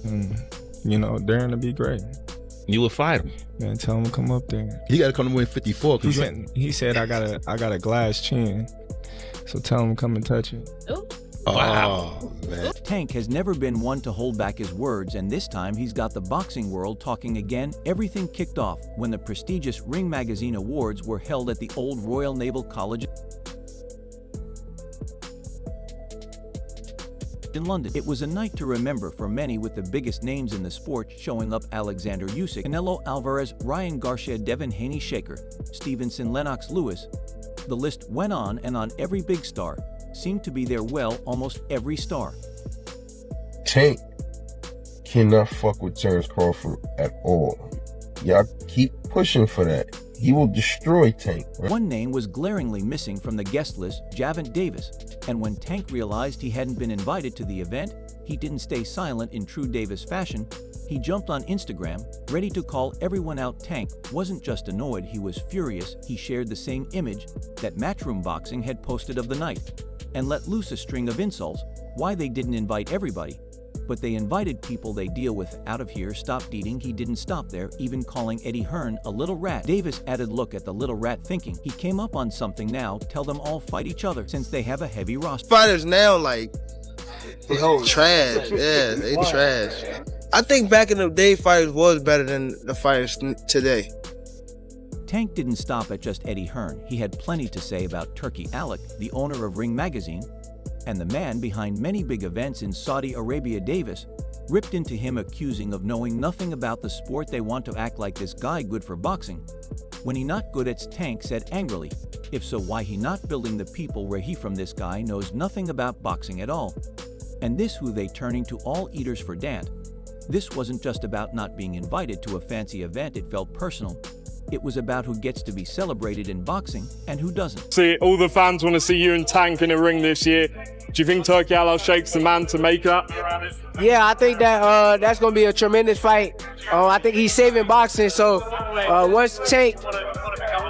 and, you know, daring to be great. You would fight him. Man, tell him to come up there. He got to come to win 54. He said I got a glass chin, so tell him to come and touch it. Ooh. Wow, man. Tank has never been one to hold back his words, and this time he's got the boxing world talking again. Everything kicked off when the prestigious Ring Magazine Awards were held at the old Royal Naval College in London. It was a night to remember for many, with the biggest names in the sport showing up: Alexander Usyk, Canelo Alvarez, Ryan Garcia, Devin Haney Shaker, Stevenson, Lennox Lewis. The list went on, and on every big star seemed to be there. Well, almost every star. Tank cannot fuck with Terence Crawford at all. Y'all keep pushing for that. He will destroy Tank. Right? One name was glaringly missing from the guest list: Gervonta Davis. And when Tank realized he hadn't been invited to the event, he didn't stay silent in true Davis fashion. He jumped on Instagram, ready to call everyone out. Tank wasn't just annoyed, he was furious. He shared the same image that Matchroom Boxing had posted of the night, and let loose a string of insults. Why they didn't invite everybody, but they invited people they deal with. Out of here, stopped eating. He didn't stop there, even calling Eddie Hearn a little rat. Davis added, look at the little rat, thinking he came up on something. Now tell them all fight each other, since they have a heavy roster. Fighters now, like, trash. Yeah, they trash. I think back in the day, fighters was better than the fighters today. Tank didn't stop at just Eddie Hearn. He had plenty to say about Turki Alek, the owner of Ring Magazine, and the man behind many big events in Saudi Arabia. Davis ripped into him, accusing of knowing nothing about the sport. They want to act like this guy good for boxing when he not good at. Tank said angrily, if so, why he not building the people where he from? This guy knows nothing about boxing at all. And this who they turning to all eaters for Dant. This wasn't just about not being invited to a fancy event, it felt personal. It was about who gets to be celebrated in boxing and who doesn't. See, all the fans want to see you and Tank in a ring this year. Do you think Turki Alek Sheikh's the man to make that? Yeah, I think that that's going to be a tremendous fight. I think he's saving boxing, so once Tank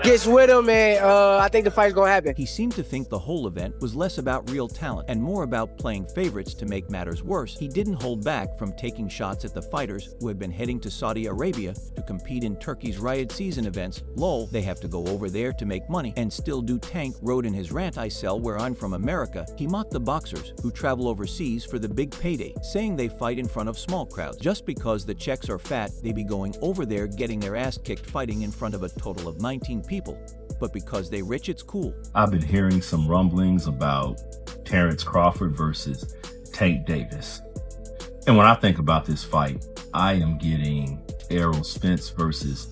gets with him, and I think the fight's going to happen. He seemed to think the whole event was less about real talent and more about playing favorites. To make matters worse, he didn't hold back from taking shots at the fighters who had been heading to Saudi Arabia to compete in Turkey's Riot Season events. Lol, they have to go over there to make money and still do. Tank wrote in his rant, I sell where I'm from, America. He mocked the boxers who travel overseas for the big payday, saying they fight in front of small crowds. Just because the checks are fat, they be going over there getting their ass kicked fighting in front of a total of 19 people. But because they rich, it's cool. I've been hearing some rumblings about Terence Crawford versus Tank Davis. And when I think about this fight, I am getting Errol Spence versus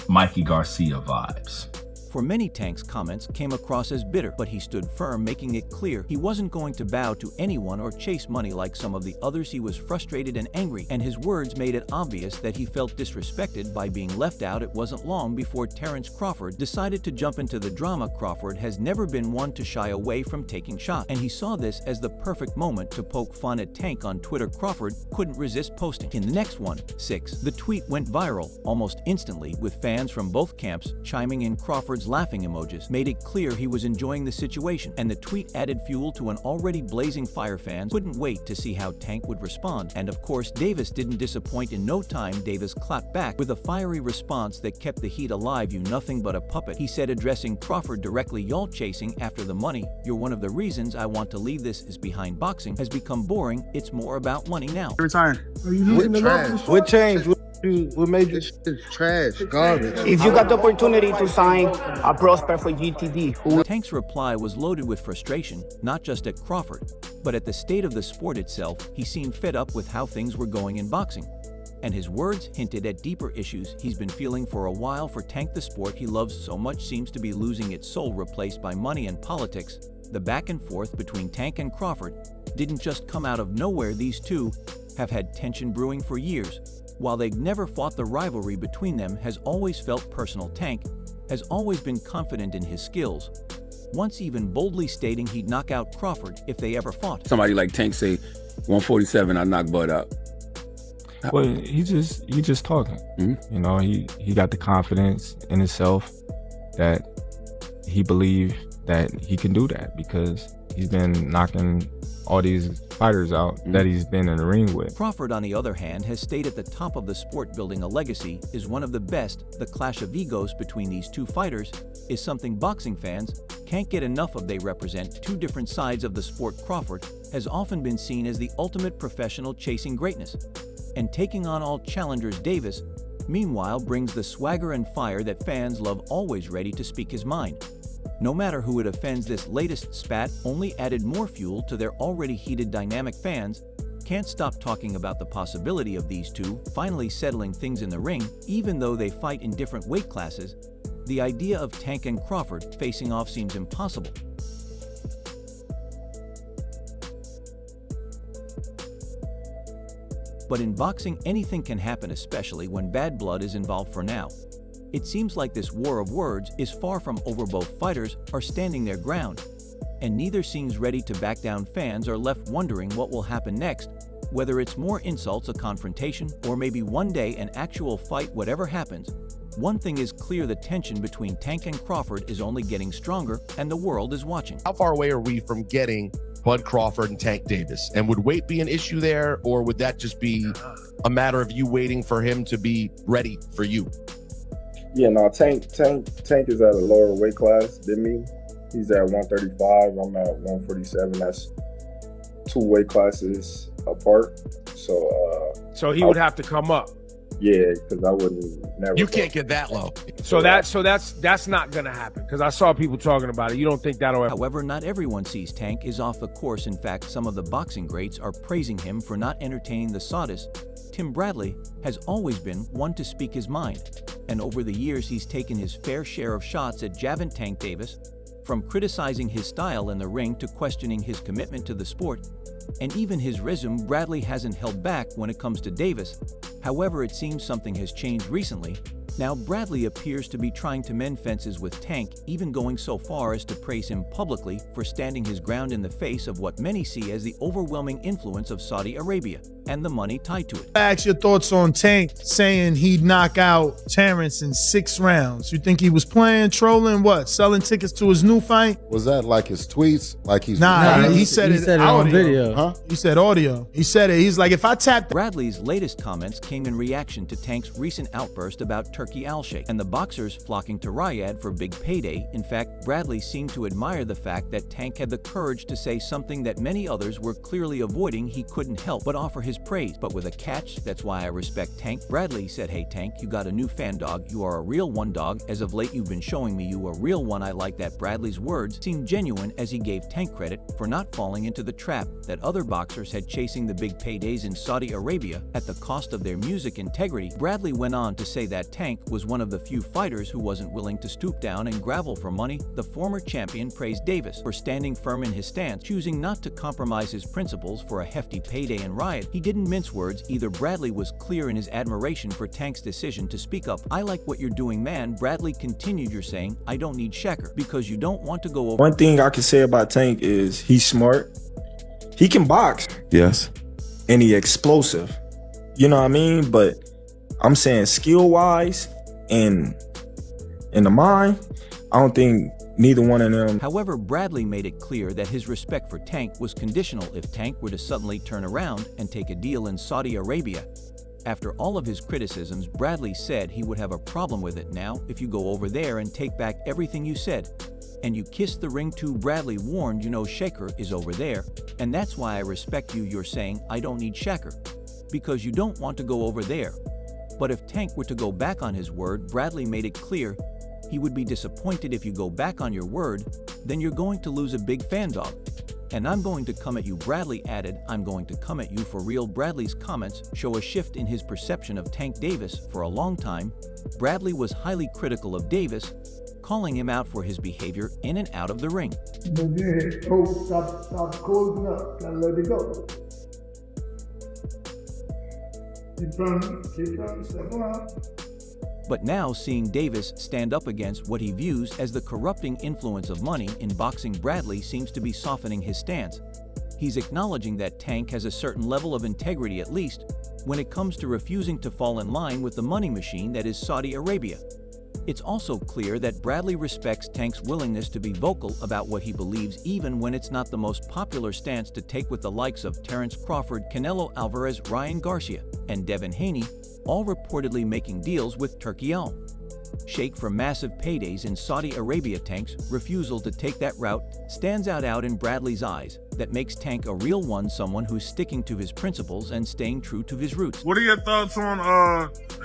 Mikey Garcia vibes. For many, Tank's comments came across as bitter, but he stood firm, making it clear he wasn't going to bow to anyone or chase money like some of the others. He was frustrated and angry, and his words made it obvious that he felt disrespected by being left out. It wasn't long before Terence Crawford decided to jump into the drama. Crawford has never been one to shy away from taking shots, and he saw this as the perfect moment to poke fun at Tank on Twitter. Crawford couldn't resist posting. In the next one, 6, the tweet went viral almost instantly, with fans from both camps chiming in. Crawford's laughing emojis made it clear he was enjoying the situation, and the tweet added fuel to an already blazing fire. Fans couldn't wait to see how Tank would respond, and of course Davis didn't disappoint. In no time, Davis clapped back with a fiery response that kept the heat alive. You nothing but a puppet, he said, addressing Crawford directly. Y'all chasing after the money. You're one of the reasons I want to leave. This is behind. Boxing has become boring. It's more about money now. Return. Are you losing the love? What changed? What made you trash? Garbage. If you got the opportunity to sign a prospect for GTD, Tank's reply was loaded with frustration, not just at Crawford, but at the state of the sport itself. He seemed fed up with how things were going in boxing, and his words hinted at deeper issues he's been feeling for a while. For Tank, the sport he loves so much seems to be losing its soul, replaced by money and politics. The back and forth between Tank and Crawford didn't just come out of nowhere. These two have had tension brewing for years. While they've never fought, the rivalry between them has always felt personal. Tank has always been confident in his skills, once even boldly stating he'd knock out Crawford if they ever fought. Somebody like Tank say, 147, I knock Bud out. Well, he just talking. Mm-hmm. You know, he got the confidence in himself that he believed that he can do that, because he's been knocking all these fighters out that he's been in the ring with. Crawford, on the other hand, has stayed at the top of the sport, building a legacy, is one of the best. The clash of egos between these two fighters is something boxing fans can't get enough of. They represent two different sides of the sport. Crawford has often been seen as the ultimate professional, chasing greatness and taking on all challengers. Davis, meanwhile, brings the swagger and fire that fans love, always ready to speak his mind. No matter who it offends, this latest spat only added more fuel to their already heated dynamic. Fans can't stop talking about the possibility of these two finally settling things in the ring. Even though they fight in different weight classes, the idea of Tank and Crawford facing off seems impossible. But in boxing, anything can happen, especially when bad blood is involved. For now, it seems like this war of words is far from over. Both fighters are standing their ground, and neither seems ready to back down. Fans are left wondering what will happen next, whether it's more insults, a confrontation, or maybe one day an actual fight. Whatever happens, one thing is clear: the tension between Tank and Crawford is only getting stronger, and the world is watching. How far away are we from getting Bud Crawford and Tank Davis? And would weight be an issue there, or would that just be a matter of you waiting for him to be ready for you? Yeah, no, Tank is at a lower weight class than me. He's at 135, I'm at 147. That's 2 weight classes apart. So he would have to come up. Yeah, because I wouldn't never. You can't get that low. So that's not gonna happen, because I saw people talking about it. You don't think that'll ever? However, not everyone sees Tank is off the course. In fact, some of the boxing greats are praising him for not entertaining the sadist. Tim Bradley has always been one to speak his mind, and over the years he's taken his fair share of shots at jabbing Tank Davis, from criticizing his style in the ring to questioning his commitment to the sport, and even his resume. Bradley hasn't held back when it comes to Davis. However, it seems something has changed recently. Now Bradley appears to be trying to mend fences with Tank, even going so far as to praise him publicly for standing his ground in the face of what many see as the overwhelming influence of Saudi Arabia and the money tied to it. Ask your thoughts on Tank saying he'd knock out Terence in 6 rounds. You think he was playing, trolling, what? Selling tickets to his new fight? Was that like his tweets? Like he's he said it on video. Huh? He said audio. He said it. He's like, if I tapped. Bradley's latest comments came in reaction to Tank's recent outburst about Turkey Al-Sheikh and the boxers flocking to Riyadh for big payday. In fact, Bradley seemed to admire the fact that Tank had the courage to say something that many others were clearly avoiding. He couldn't help but offer his praise, but with a catch. That's why I respect Tank. Bradley said, "Hey Tank, you got a new fan, dog. You are a real one, dog. As of late, you've been showing me you a real one. I like that." Bradley's words seemed genuine as he gave Tank credit for not falling into the trap that other boxers had, chasing the big paydays in Saudi Arabia at the cost of their music integrity. Bradley went on to say that Tank was one of the few fighters who wasn't willing to stoop down and gravel for money. The former champion praised Davis for standing firm in his stance, choosing not to compromise his principles for a hefty payday in Riyadh. He didn't mince words either. Bradley was clear in his admiration for Tank's decision to speak up. "I like what you're doing, man." Bradley continued, "You're saying I don't need Shecker because you don't want to go over." One thing I can say about Tank is he's smart. He can box. Yes. And he explosive. You know what I mean? But I'm saying skill-wise and in the mind, I don't think neither one of them. However, Bradley made it clear that his respect for Tank was conditional if Tank were to suddenly turn around and take a deal in Saudi Arabia. After all of his criticisms, Bradley said he would have a problem with it. "Now, if you go over there and take back everything you said, and you kiss the ring too," Bradley warned, "you know Shaker is over there, and that's why I respect you. You're saying I don't need Shaker because you don't want to go over there." But if Tank were to go back on his word, Bradley made it clear he would be disappointed. "If you go back on your word, then you're going to lose a big fan, dog. And I'm going to come at you," Bradley added. "I'm going to come at you for real." Bradley's comments show a shift in his perception of Tank Davis. For a long time, Bradley was highly critical of Davis, calling him out for his behavior in and out of the ring. Stop closing up, gotta let it go. Keep on, step around. But now, seeing Davis stand up against what he views as the corrupting influence of money in boxing, Bradley seems to be softening his stance. He's acknowledging that Tank has a certain level of integrity, at least when it comes to refusing to fall in line with the money machine that is Saudi Arabia. It's also clear that Bradley respects Tank's willingness to be vocal about what he believes even when it's not the most popular stance to take with the likes of Terence Crawford, Canelo Alvarez, Ryan Garcia, and Devin Haney, all reportedly making deals with Turki Al Sheikh for massive paydays in Saudi Arabia. Tank's refusal to take that route stands out in Bradley's eyes. That makes Tank a real one, someone who's sticking to his principles and staying true to his roots. What are your thoughts on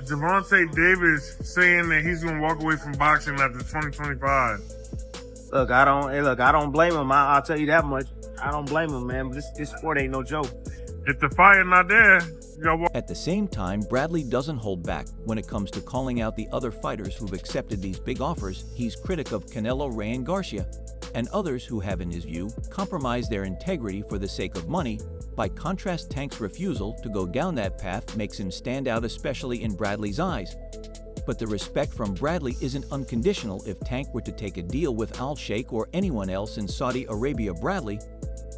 Gervonta Davis saying that he's gonna walk away from boxing after 2025? Look, I don't blame him. I'll tell you that much. I don't blame him, man. This sport ain't no joke. If the fight not there, you gotta walk. At the same time, Bradley doesn't hold back when it comes to calling out the other fighters who've accepted these big offers. He's critic of Canelo, Ryan Garcia, and others who have, in his view, compromised their integrity for the sake of money. By contrast, Tank's refusal to go down that path makes him stand out, especially in Bradley's eyes. But the respect from Bradley isn't unconditional. If Tank were to take a deal with Al Sheikh or anyone else in Saudi Arabia, Bradley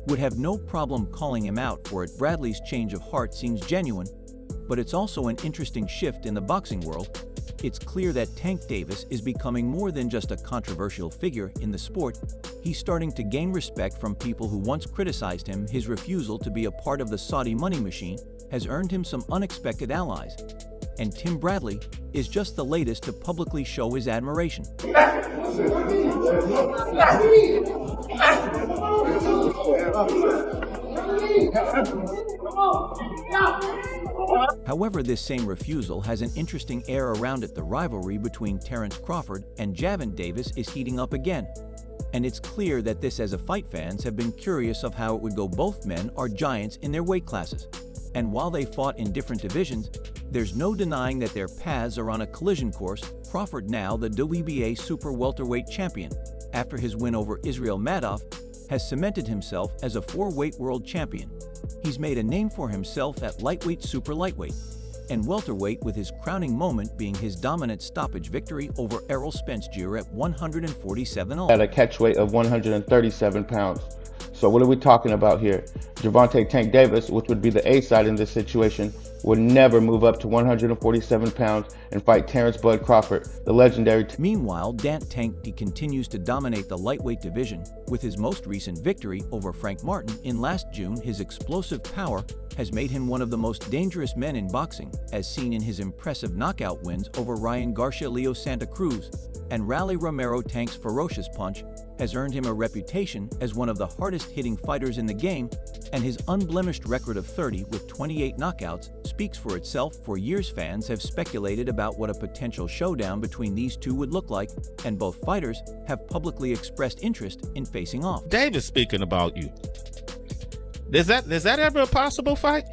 would have no problem calling him out for it. Bradley's change of heart seems genuine, but it's also an interesting shift in the boxing world. It's clear that Tank Davis is becoming more than just a controversial figure in the sport. He's starting to gain respect from people who once criticized him. His refusal to be a part of the Saudi money machine has earned him some unexpected allies. And Tim Bradley is just the latest to publicly show his admiration. However, this same refusal has an interesting air around it. The rivalry between Terence Crawford and Gervonta Davis is heating up again. And it's clear that this, as a fight, fans have been curious of how it would go. Both men are giants in their weight classes. And while they fought in different divisions, there's no denying that their paths are on a collision course. Crawford, now the WBA super welterweight champion, after his win over Israel Madov, has cemented himself as a 4-weight world champion. He's made a name for himself at lightweight, super lightweight, and welterweight, with his crowning moment being his dominant stoppage victory over Errol Spence Jr. at 147 all. At a catch weight of 137 pounds. So what are we talking about here? Gervonta Tank Davis, which would be the A side in this situation, would never move up to 147 pounds and fight Terence Bud Crawford, the legendary. Meanwhile, Tank continues to dominate the lightweight division with his most recent victory over Frank Martin in last June. His explosive power has made him one of the most dangerous men in boxing, as seen in his impressive knockout wins over Ryan Garcia, Leo Santa Cruz, and Rally Romero. Tank's ferocious punch has earned him a reputation as one of the hardest-hitting fighters in the game, and his unblemished record of 30 with 28 knockouts speaks for itself. For years, fans have speculated about what a potential showdown between these two would look like, and both fighters have publicly expressed interest in facing off. Davis, speaking about you, is that ever a possible fight?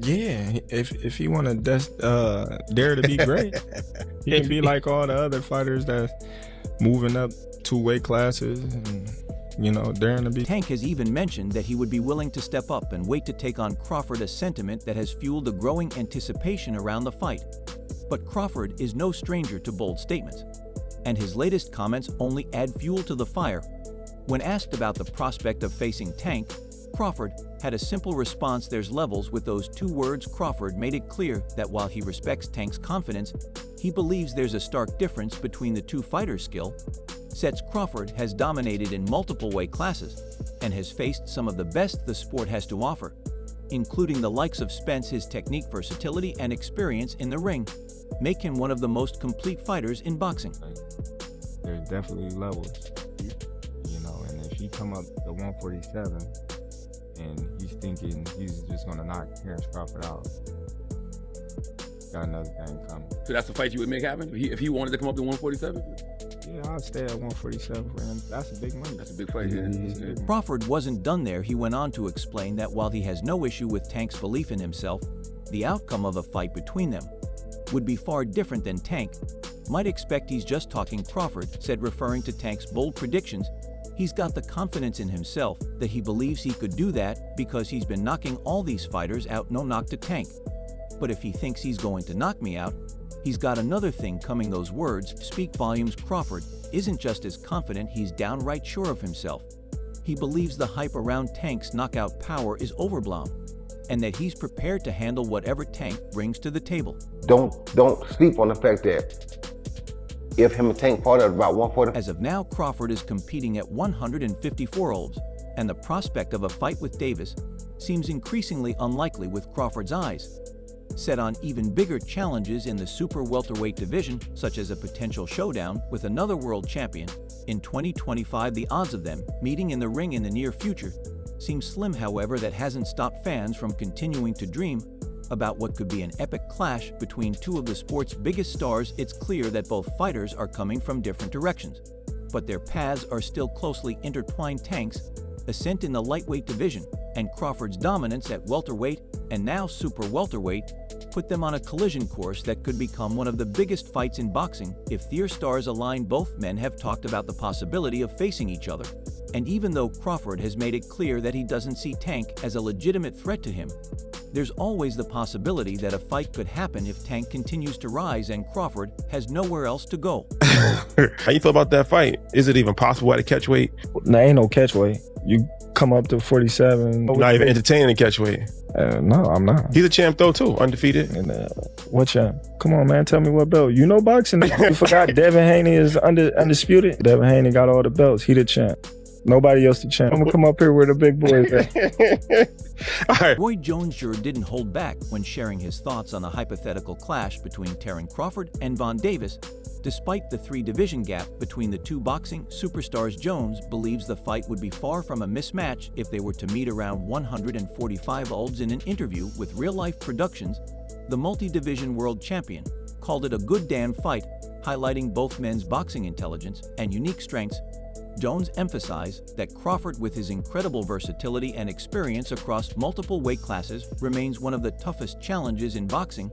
Yeah, if he want to dare to be great, he can be like all the other fighters that's moving up 2 weight classes and, daring to be. Tank has even mentioned that he would be willing to step up and wait to take on Crawford, a sentiment that has fueled a growing anticipation around the fight. But Crawford is no stranger to bold statements, and his latest comments only add fuel to the fire. When asked about the prospect of facing Tank, Crawford had a simple response: there's levels. With those 2 words, Crawford made it clear that while he respects Tank's confidence, he believes there's a stark difference between the two fighters' skill sets. Crawford has dominated in multiple weight classes and has faced some of the best the sport has to offer, including the likes of Spence. His technique, versatility, and experience in the ring make him one of the most complete fighters in boxing. There's definitely levels, and if he come up to 147 and he's thinking he's just gonna knock Terence Crawford out, got another thing coming. So that's the fight you would make happen? If he wanted to come up to 147? Yeah, I'll stay at 147 for him. That's a big money. That's a big fight. Yeah. Crawford wasn't done there. He went on to explain that while he has no issue with Tank's belief in himself, the outcome of a fight between them would be far different than Tank might expect. He's just talking. Crawford said, referring to Tank's bold predictions, he's got the confidence in himself that he believes he could do that because he's been knocking all these fighters out. No knock to Tank, but if he thinks he's going to knock me out, he's got another thing coming. Those words speak volumes. Crawford isn't just as confident, he's downright sure of himself. He believes the hype around Tank's knockout power is overblown, and that he's prepared to handle whatever Tank brings to the table. Don't sleep on the fact that if him and Tank fought at about 140. As of now, Crawford is competing at 154 olds, and the prospect of a fight with Davis seems increasingly unlikely with Crawford's eyes set on even bigger challenges in the super welterweight division, such as a potential showdown with another world champion. In 2025, the odds of them meeting in the ring in the near future seem slim. However, that hasn't stopped fans from continuing to dream about what could be an epic clash between two of the sport's biggest stars. It's clear that both fighters are coming from different directions, but their paths are still closely intertwined. Tank's ascent in the lightweight division and Crawford's dominance at welterweight and now super welterweight put them on a collision course that could become one of the biggest fights in boxing if their stars align. Both men have talked about the possibility of facing each other, and even though Crawford has made it clear that he doesn't see Tank as a legitimate threat to him, there's always the possibility that a fight could happen if Tank continues to rise and Crawford has nowhere else to go. How you feel about that fight? Is it even possible at a catch weight? Nah, ain't no catch weight. You come up to 47. Not even entertaining a catch weight. No, I'm not. He's a champ though too, undefeated. And what champ? Come on, man, tell me what belt. You know boxing. You forgot Devin Haney is undisputed. Devin Haney got all the belts. He the champ. Nobody else the champ. I'm gonna come up here where the big boys at. Roy Jones sure didn't hold back when sharing his thoughts on the hypothetical clash between Terence Crawford and Gervonta Davis. Despite the 3-division gap between the two boxing superstars, Jones believes the fight would be far from a mismatch if they were to meet around 145 olds. In an interview with Real Life Productions, the multi-division world champion called it a good damn fight, highlighting both men's boxing intelligence and unique strengths. Jones emphasized that Crawford, with his incredible versatility and experience across multiple weight classes, remains one of the toughest challenges in boxing.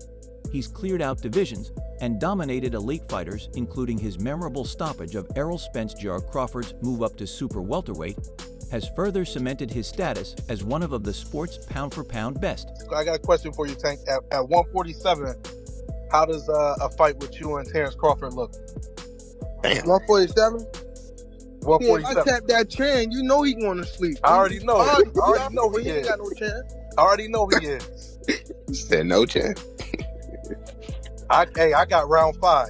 He's cleared out divisions and dominated elite fighters, including his memorable stoppage of Errol Spence. Jr. Crawford's move up to super welterweight has further cemented his status as one of the sport's pound-for-pound best. I got a question for you, Tank. At 147, how does a fight with you and Terence Crawford look? 147? 147. Yeah, if I tap that trend, you know he going to sleep. I already know. I already know he he ain't is. got no chance. I already know he is. You said no chance. I got round 5.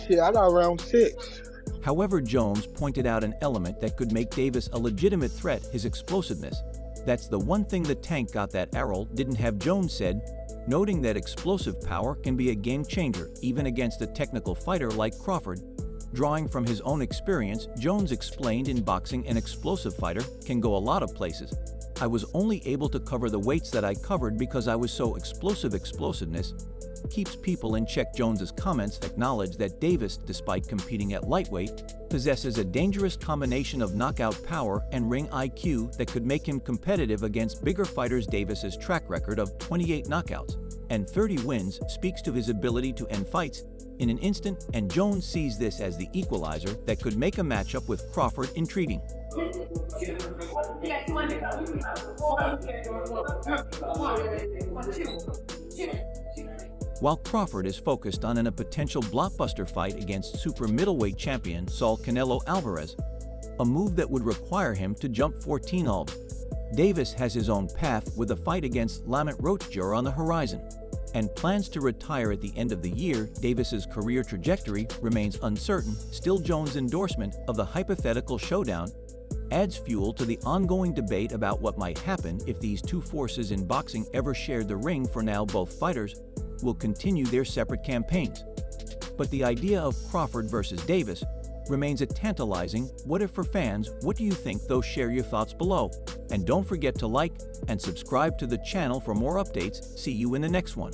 Shit, I got round 6. However, Jones pointed out an element that could make Davis a legitimate threat: his explosiveness. That's the one thing the Tank got that Errol didn't have, Jones said, noting that explosive power can be a game changer, even against a technical fighter like Crawford. Drawing from his own experience, Jones explained, in boxing, an explosive fighter can go a lot of places. I was only able to cover the weights that I covered because I was so explosive. Explosiveness keeps people in check. Jones's comments acknowledge that Davis, despite competing at lightweight, possesses a dangerous combination of knockout power and ring IQ that could make him competitive against bigger fighters. Davis's track record of 28 knockouts and 30 wins speaks to his ability to end fights in an instant, and Jones sees this as the equalizer that could make a matchup with Crawford intriguing. While Crawford is focused on a potential blockbuster fight against super middleweight champion Saul Canelo Alvarez, a move that would require him to jump 14 olds, Davis has his own path with a fight against Lamont Roach Jr. on the horizon, and plans to retire at the end of the year. Davis's career trajectory remains uncertain. Still, Jones' endorsement of the hypothetical showdown adds fuel to the ongoing debate about what might happen if these two forces in boxing ever shared the ring. For now, both fighters will continue their separate campaigns, but the idea of Crawford versus Davis remains a tantalizing what if for fans. What do you think, though? Share your thoughts below, and don't forget to like and subscribe to the channel for more updates. See you in the next one.